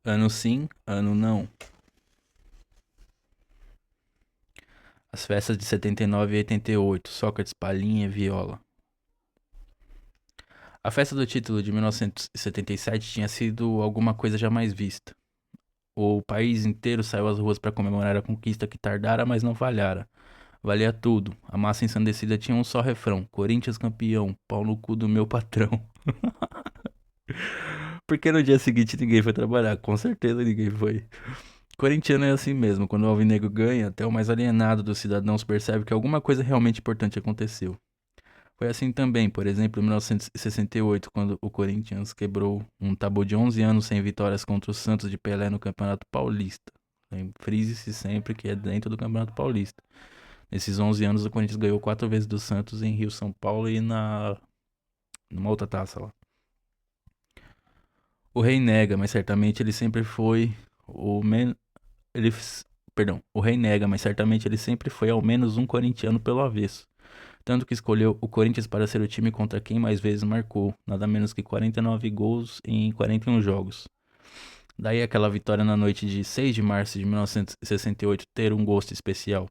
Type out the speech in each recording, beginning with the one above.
Ano sim, ano não. As festas de 79 e 88, Sócrates, Palhinha, Viola. A festa do título de 1977 tinha sido alguma coisa jamais vista. O país inteiro saiu às ruas para comemorar a conquista que tardara, mas não falhara. Valia tudo. A massa ensandecida tinha um só refrão: Corinthians campeão, pau no cu do meu patrão. Porque no dia seguinte ninguém foi trabalhar, com certeza ninguém foi. Corintiano é assim mesmo, quando o Alvinegro ganha, até o mais alienado dos cidadãos percebe que alguma coisa realmente importante aconteceu. Foi assim também, por exemplo, em 1968, quando o Corinthians quebrou um tabu de 11 anos sem vitórias contra o Santos de Pelé no Campeonato Paulista. Frise-se sempre que é dentro do Campeonato Paulista. Nesses 11 anos, o Corinthians ganhou 4 vezes do Santos em Rio, São Paulo e numa outra taça lá. O rei nega, mas certamente ele sempre foi o men... ele... Perdão, o rei nega, mas certamente ele sempre foi ao menos um corintiano pelo avesso. Tanto que escolheu o Corinthians para ser o time contra quem mais vezes marcou, nada menos que 49 gols em 41 jogos. Daí aquela vitória na noite de 6 de março de 1968 ter um gosto especial.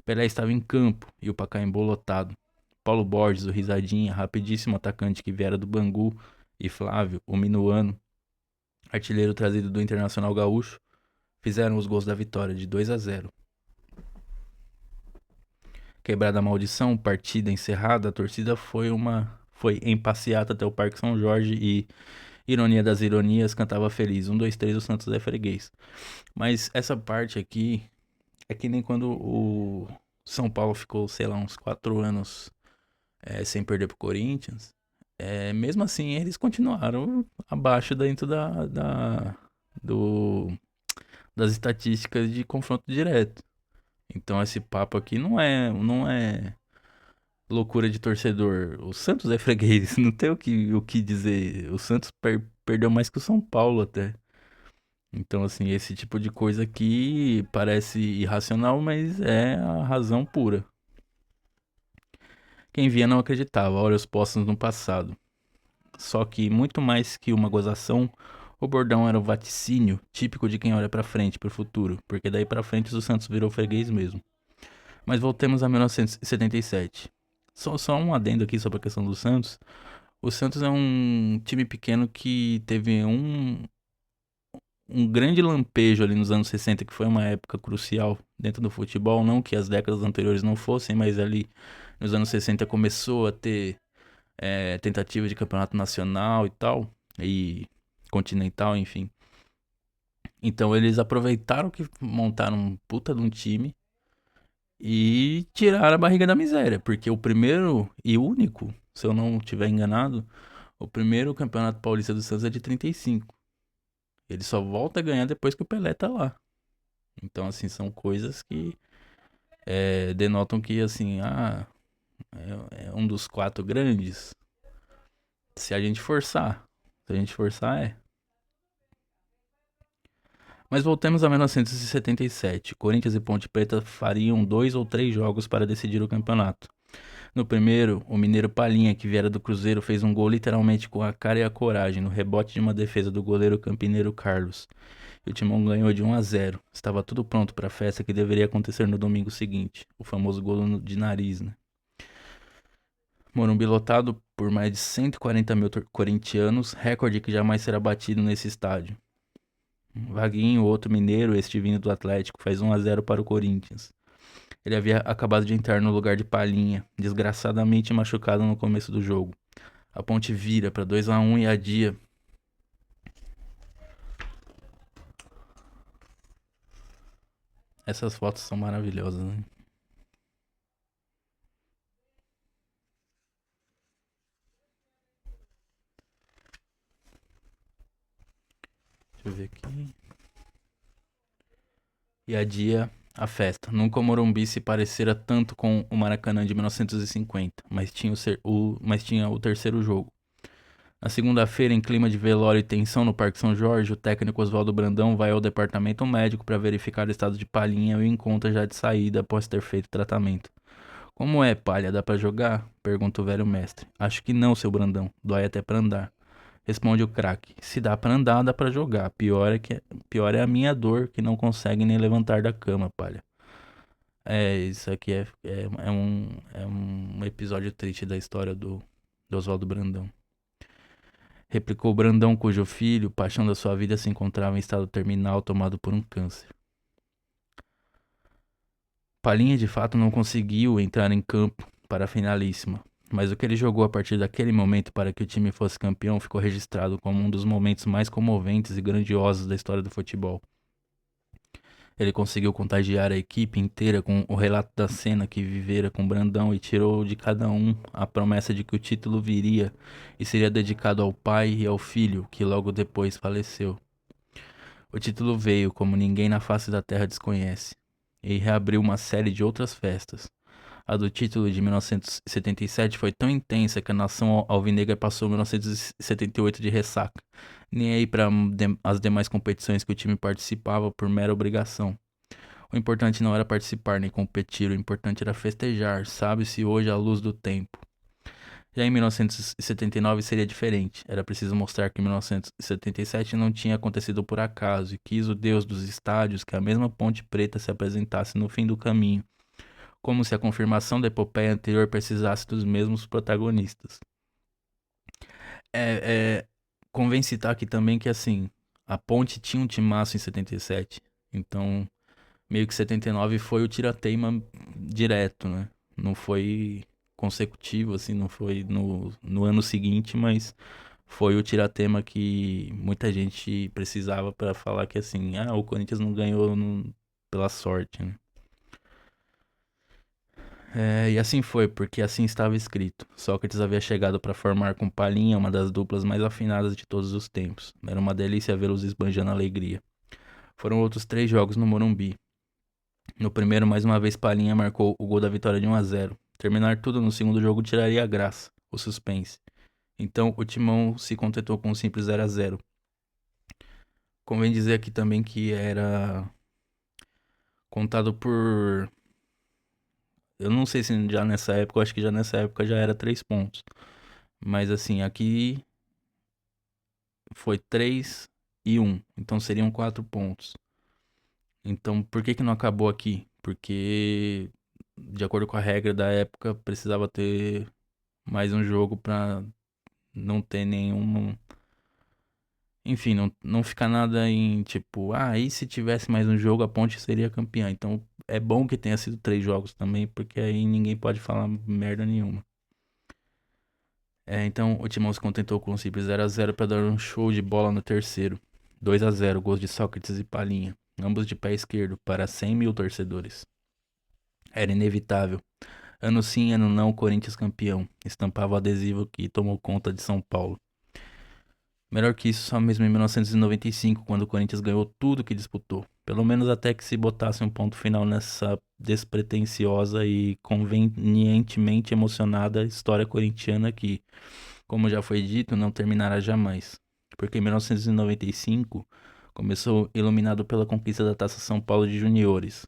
Pelé estava em campo e o Pacaembu lotado. Paulo Borges, o risadinha, rapidíssimo atacante que viera do Bangu, e Flávio, o minuano, artilheiro trazido do Internacional Gaúcho, fizeram os gols da vitória de 2-0. Quebrada a maldição, partida encerrada, a torcida foi em passeata até o Parque São Jorge e, ironia das ironias, cantava feliz. Um, dois, três, o Santos é freguês. Mas essa parte aqui é que nem quando o São Paulo ficou, sei lá, uns 4 anos sem perder pro Corinthians. Mesmo assim, eles continuaram abaixo dentro do, das estatísticas de confronto direto. Então esse papo aqui não é loucura de torcedor. O Santos é freguês, não tem o que dizer. O Santos perdeu mais que o São Paulo até. Então, assim, esse tipo de coisa aqui parece irracional, mas é a razão pura. Quem via não acreditava, olha os postos no passado. Só que, muito mais que uma gozação, o bordão era o vaticínio típico de quem olha pra frente, pro futuro, porque daí pra frente o Santos virou freguês mesmo. Mas voltemos a 1977. Só um adendo aqui sobre a questão do Santos. O Santos é um time pequeno que teve um grande lampejo ali nos anos 60, que foi uma época crucial dentro do futebol. Não que as décadas anteriores não fossem, mas ali nos anos 60 começou a ter tentativa de campeonato nacional e tal, e continental, enfim. Então eles aproveitaram que montaram um puta de um time e tiraram a barriga da miséria, porque o primeiro e único, se eu não estiver enganado, o primeiro campeonato paulista do Santos é de 35. Ele só volta a ganhar depois que o Pelé tá lá. Então, assim, são coisas que denotam que, assim, é um dos quatro grandes. Se a gente forçar. Se a gente forçar, é. Mas voltemos a 1977. Corinthians e Ponte Preta fariam 2 ou 3 jogos para decidir o campeonato. No primeiro, o mineiro Palhinha, que viera do Cruzeiro, fez um gol literalmente com a cara e a coragem, no rebote de uma defesa do goleiro campineiro Carlos. E o Timão ganhou de 1-0. Estava tudo pronto para a festa que deveria acontecer no domingo seguinte. O famoso gol de nariz, né? Morumbi lotado por mais de 140 mil corintianos, recorde que jamais será batido nesse estádio. Vaguinho, outro mineiro, este vindo do Atlético, faz 1-0 para o Corinthians. Ele havia acabado de entrar no lugar de Palhinha, desgraçadamente machucado no começo do jogo. A Ponte vira para 2-1 e adia. Essas fotos são maravilhosas, né? Deixa eu ver aqui. E adia a festa. Nunca o Morumbi se parecera tanto com o Maracanã de 1950, mas tinha o terceiro jogo. Na segunda-feira, em clima de velório e tensão no Parque São Jorge, o técnico Oswaldo Brandão vai ao departamento médico para verificar o estado de Palhinha e o encontra já de saída após ter feito tratamento. Como é, Palha? Dá pra jogar? Pergunta o velho mestre. Acho que não, seu Brandão. Dói até pra andar. Responde o craque: se dá pra andar, dá pra jogar. Pior é a minha dor que não consegue nem levantar da cama, palha. Isso aqui é um episódio triste da história do Oswaldo Brandão. Replicou Brandão, cujo filho, paixão da sua vida, se encontrava em estado terminal, tomado por um câncer. Palinha de fato não conseguiu entrar em campo para a finalíssima, mas o que ele jogou a partir daquele momento para que o time fosse campeão ficou registrado como um dos momentos mais comoventes e grandiosos da história do futebol. Ele conseguiu contagiar a equipe inteira com o relato da cena que vivera com Brandão e tirou de cada um a promessa de que o título viria e seria dedicado ao pai e ao filho, que logo depois faleceu. O título veio como ninguém na face da terra desconhece, e reabriu uma série de outras festas. A do título de 1977 foi tão intensa que a nação alvinegra passou 1978 de ressaca, nem aí para as demais competições que o time participava por mera obrigação. O importante não era participar nem competir, o importante era festejar, sabe-se hoje à luz do tempo. Já em 1979 seria diferente. Era preciso mostrar que 1977 não tinha acontecido por acaso e quis o Deus dos estádios que a mesma Ponte Preta se apresentasse no fim do caminho, como se a confirmação da epopeia anterior precisasse dos mesmos protagonistas. Convém citar aqui também que, assim, a Ponte tinha um timaço em 77, então meio que 79 foi o tira-teima direto, né? Não foi consecutivo, assim, não foi no ano seguinte, mas foi o tiratema que muita gente precisava para falar que, assim, o Corinthians não ganhou pela sorte, né? E assim foi, porque assim estava escrito. Sócrates havia chegado para formar com Palhinha uma das duplas mais afinadas de todos os tempos. Era uma delícia vê-los esbanjando alegria. Foram outros 3 jogos no Morumbi. No primeiro, mais uma vez, Palhinha marcou o gol da vitória de 1-0. Terminar tudo no segundo jogo tiraria a graça, o suspense. Então, o Timão se contentou com um simples 0-0. Convém dizer aqui também que era contado por... Eu não sei se já nessa época, eu acho que já nessa época já era 3 pontos. Mas assim, aqui foi 3-1, então seriam 4 pontos. Então, por que não acabou aqui? Porque, de acordo com a regra da época, precisava ter mais um jogo pra não ter nenhum. Enfim, não ficar nada em tipo, e se tivesse mais um jogo, a Ponte seria campeã. Então, é bom que tenha sido 3 jogos também, porque aí ninguém pode falar merda nenhuma. Então, o Timão se contentou com um simples 0-0 para dar um show de bola no terceiro. 2-0, gols de Sócrates e Palhinha, ambos de pé esquerdo, para 100 mil torcedores. Era inevitável. Ano sim, ano não, Corinthians campeão. Estampava o adesivo que tomou conta de São Paulo. Melhor que isso, só mesmo em 1995, quando o Corinthians ganhou tudo que disputou. Pelo menos até que se botasse um ponto final nessa despretensiosa e convenientemente emocionada história corintiana que, como já foi dito, não terminará jamais. Porque em 1995 começou iluminado pela conquista da Taça São Paulo de Juniores.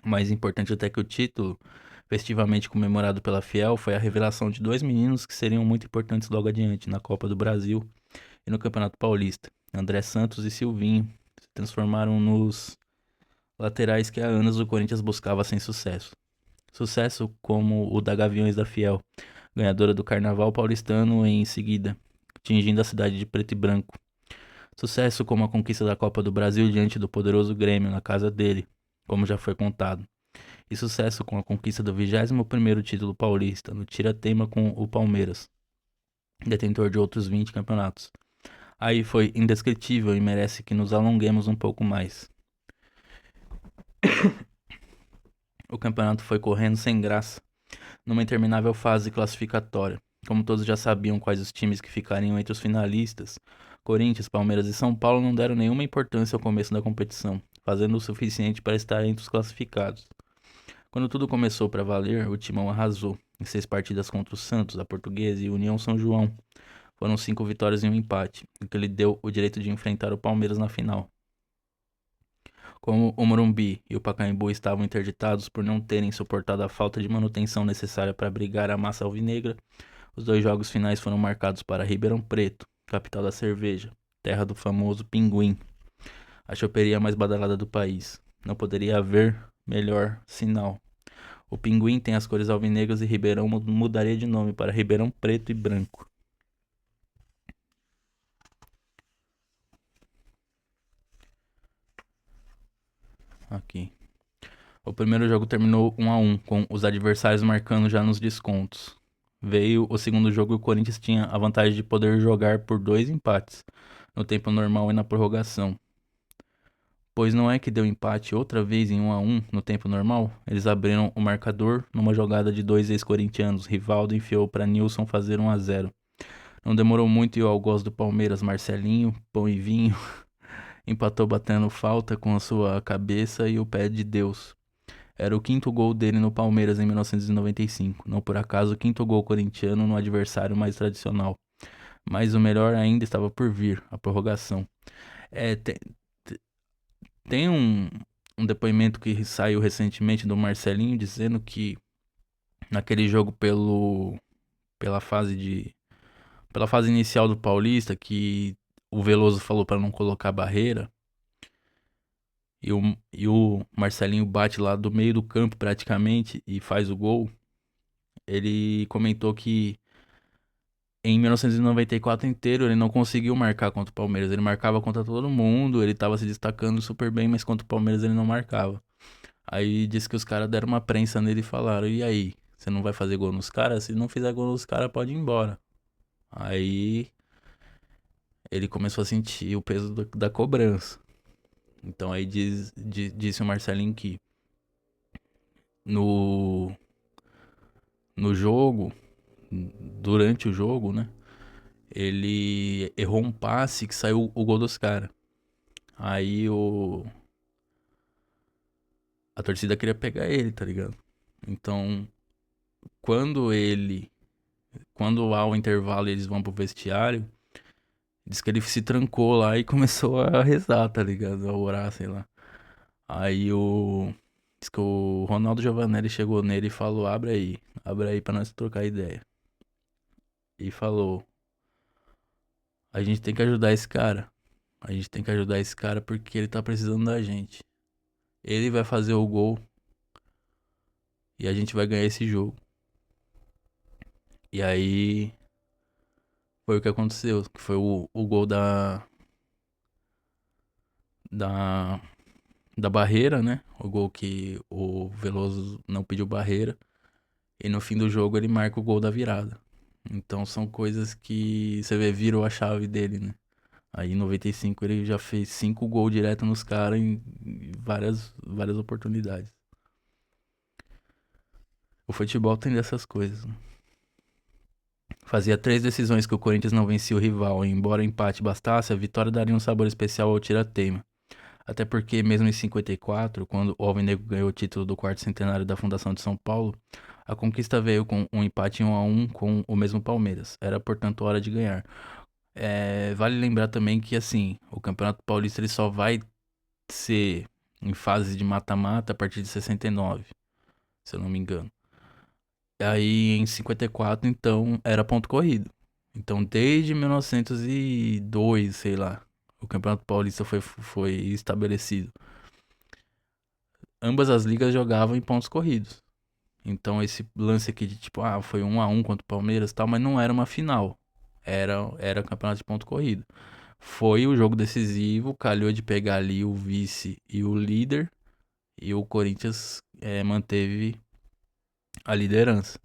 Mais importante até que o título, festivamente comemorado pela Fiel, foi a revelação de 2 meninos que seriam muito importantes logo adiante na Copa do Brasil e no Campeonato Paulista. André Santos e Silvinho se transformaram nos laterais que há anos o Corinthians buscava sem sucesso. Sucesso como o da Gaviões da Fiel, ganhadora do Carnaval paulistano em seguida, atingindo a cidade de preto e branco. Sucesso como a conquista da Copa do Brasil diante do poderoso Grêmio na casa dele, como já foi contado. E sucesso com a conquista do 21º título paulista, no tira-teima com o Palmeiras, detentor de outros 20 campeonatos. Aí foi indescritível e merece que nos alonguemos um pouco mais. O campeonato foi correndo sem graça, numa interminável fase classificatória. Como todos já sabiam quais os times que ficariam entre os finalistas, Corinthians, Palmeiras e São Paulo não deram nenhuma importância ao começo da competição, fazendo o suficiente para estar entre os classificados. Quando tudo começou para valer, o Timão arrasou. Em 6 partidas contra o Santos, a Portuguesa e União São João. Foram 5 vitórias e um empate, o que lhe deu o direito de enfrentar o Palmeiras na final. Como o Morumbi e o Pacaembu estavam interditados por não terem suportado a falta de manutenção necessária para abrigar a massa alvinegra, os 2 jogos finais foram marcados para Ribeirão Preto, capital da cerveja, terra do famoso Pinguim, a choperia mais badalada do país. Não poderia haver melhor sinal. O Pinguim tem as cores alvinegras e Ribeirão mudaria de nome para Ribeirão Preto e Branco. Aqui. O primeiro jogo terminou 1-1, com os adversários marcando já nos descontos. Veio o segundo jogo e o Corinthians tinha a vantagem de poder jogar por 2 empates, no tempo normal e na prorrogação. Pois não é que deu empate outra vez em 1-1 no tempo normal? Eles abriram o marcador numa jogada de 2 ex-corintianos. Rivaldo enfiou para Nilson fazer 1-0. Não demorou muito e o algoz do Palmeiras, Marcelinho, pão e vinho, empatou batendo falta com a sua cabeça e o pé de Deus. Era o quinto gol dele no Palmeiras em 1995. Não por acaso o quinto gol corintiano no adversário mais tradicional. Mas o melhor ainda estava por vir, a prorrogação. É, tem um depoimento que saiu recentemente do Marcelinho dizendo que naquele jogo pela fase pela fase inicial do Paulista, que o Veloso falou para não colocar barreira, e o Marcelinho bate lá do meio do campo praticamente e faz o gol. Ele comentou que em 1994 inteiro ele não conseguiu marcar contra o Palmeiras. Ele marcava contra todo mundo, ele tava se destacando super bem, mas contra o Palmeiras ele não marcava. Aí disse que os caras deram uma prensa nele e falaram: E aí, você não vai fazer gol nos caras? Se não fizer gol nos caras, pode ir embora. Aí ele começou a sentir o peso da cobrança. Então aí disse o Marcelinho que no, no jogo, durante o jogo, né? Ele errou um passe que saiu o gol dos caras. Aí a torcida queria pegar ele, tá ligado? Então, quando ele quando há o intervalo e eles vão pro vestiário, diz que ele se trancou lá e começou a rezar, tá ligado? A orar, sei lá. Aí diz que o Ronaldo Giovanelli chegou nele e falou: abre aí pra nós trocar ideia. E falou: a gente tem que ajudar esse cara. A gente tem que ajudar esse cara porque ele tá precisando da gente. Ele vai fazer o gol e a gente vai ganhar esse jogo. E aí foi o que aconteceu, que foi o gol da, da barreira, né? O gol que o Veloso não pediu barreira. E no fim do jogo ele marca o gol da virada. Então são coisas que você vê, virou a chave dele, né? Aí em 95 ele já fez 5 gols direto nos caras em várias oportunidades. O futebol tem dessas coisas, né? Fazia 3 decisões que o Corinthians não vencia o rival, e embora o empate bastasse, a vitória daria um sabor especial ao tira-teima. Até porque, mesmo em 54, quando o Alvinegro ganhou o título do quarto centenário da Fundação de São Paulo, a conquista veio com um empate em 1-1 com o mesmo Palmeiras. Era, portanto, hora de ganhar. Vale lembrar também que, assim, o Campeonato Paulista ele só vai ser em fase de mata-mata a partir de 69, se eu não me engano. Aí em 54, então, era ponto corrido. Então, desde 1902, sei lá, o Campeonato Paulista foi estabelecido. Ambas as ligas jogavam em pontos corridos. Então, esse lance aqui de tipo, foi 1-1 contra o Palmeiras e tal, mas não era uma final. Era campeonato de ponto corrido. Foi o jogo decisivo, calhou de pegar ali o vice e o líder, e o Corinthians manteve a liderança.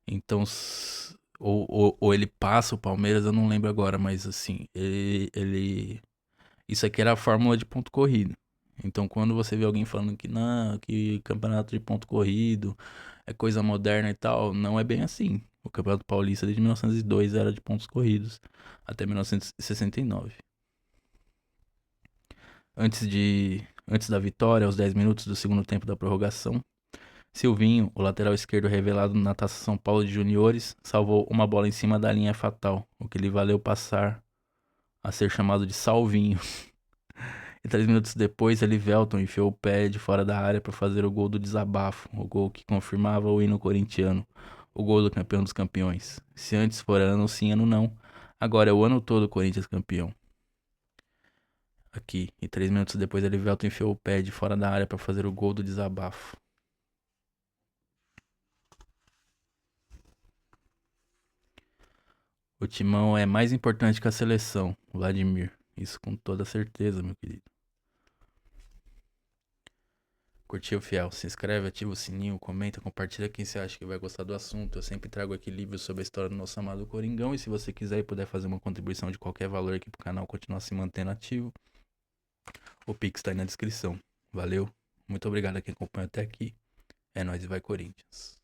Então, ou ele passa o Palmeiras, eu não lembro agora, mas assim, isso aqui era a fórmula de ponto corrido. Então, quando você vê alguém falando que não, que campeonato de ponto corrido é coisa moderna e tal, não é bem assim. O Campeonato Paulista desde 1902 era de pontos corridos até 1969. Antes da vitória, aos 10 minutos do segundo tempo da prorrogação, Silvinho, o lateral esquerdo revelado na Taça São Paulo de Juniores, salvou uma bola em cima da linha fatal, o que lhe valeu passar a ser chamado de Salvinho. E 3 minutos depois, Elivelton enfiou o pé de fora da área para fazer o gol do desabafo, o gol que confirmava o hino corintiano, o gol do campeão dos campeões. Se antes for ano sim, ano não, Agora é o ano todo o Corinthians campeão. Aqui. E 3 minutos depois, Elivelton enfiou o pé de fora da área pra fazer o gol do desabafo. O Timão é mais importante que a seleção, Vladimir. Isso com toda certeza, meu querido. Curtiu, fiel? Se inscreve, ativa o sininho, comenta, compartilha quem você acha que vai gostar do assunto. Eu sempre trago aqui livros sobre a história do nosso amado Coringão. E se você quiser e puder fazer uma contribuição de qualquer valor aqui pro canal continuar se mantendo ativo, o Pix tá aí na descrição. Valeu, muito obrigado a quem acompanhou até aqui. É nóis e vai Corinthians.